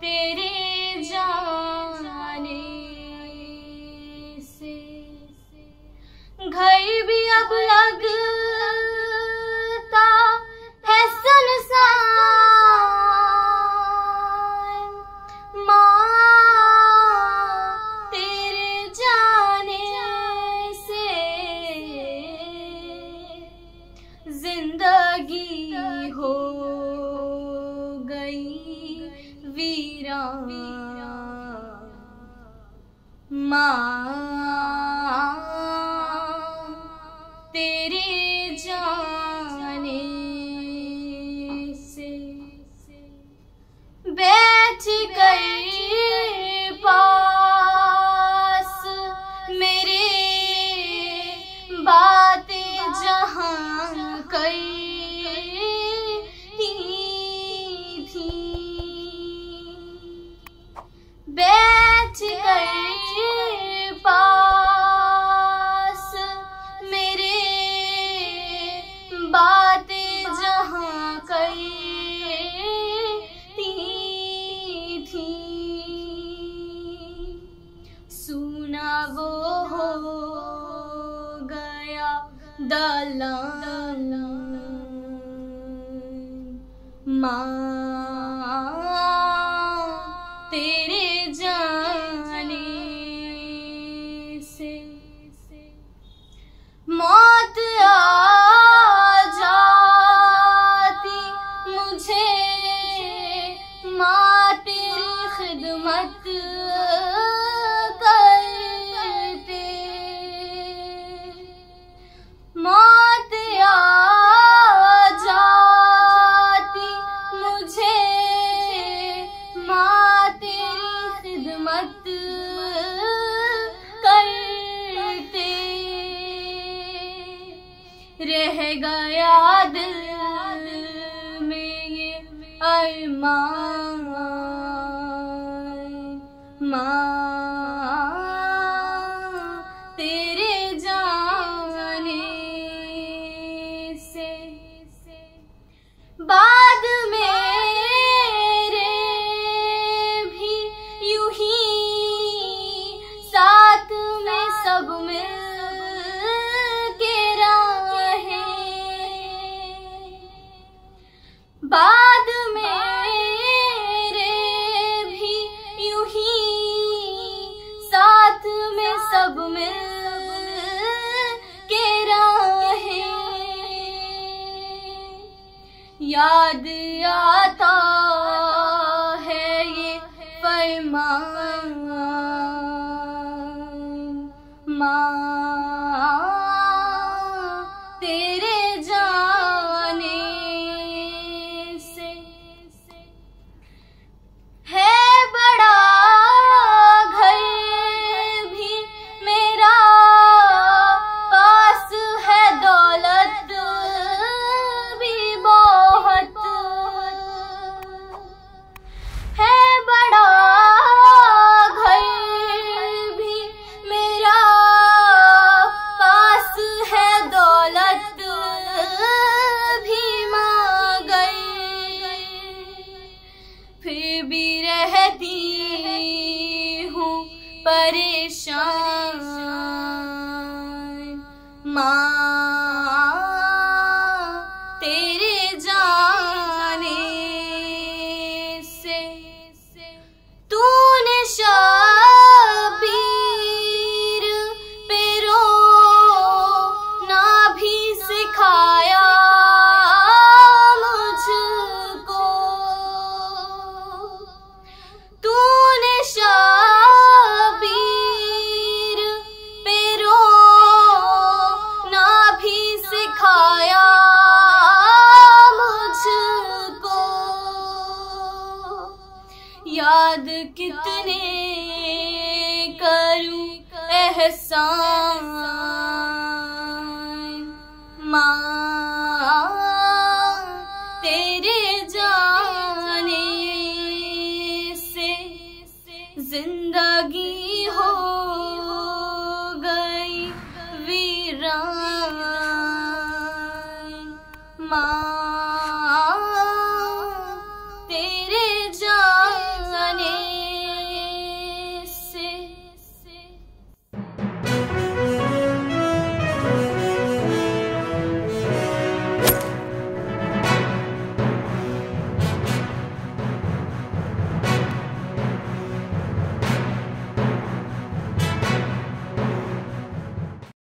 तेरे जाने से घर भी अब लगता है सुनसान। माँ तेरे जाने से जिंदगी हो गई वीरान। माँ तेरे जाने से बैठ कर पास मेरे बातें जहाँ करती थी। बैठ कर पास मेरे बातें जहाँ करती थी। सुना वो हो गया दालान। माँ तेरे जाने से मौत आ जाती मुझे माँ तेरी खिदमत करते। मौत आ जाती मुझे माँ तेरी खिदमत करते। रह गया दिल में ये अरमान। माँ तेरे जाने से बाद मेरे भी यूं ही साथ में सब मिल के रहे। बाद मेरे भी यूं ही साथ में सब मिल के रहे। याद आता है ये फरमान। माँ तेरे जाने से है बड़ा घर भी मेरा, पास है दौलत भी बहुत। है बड़ा घर भी मेरा, पास है दौलत भी मगर फिर भी रहती हूँ परेशान। माँ तेरे जाने से तूने शबीर पे रोना भी सिखाया मुझको। तूने शबीर पे रोना भी सिखाया मुझको। याद कितने करूं एहसान। माँ तेरे जाने से जिंदगी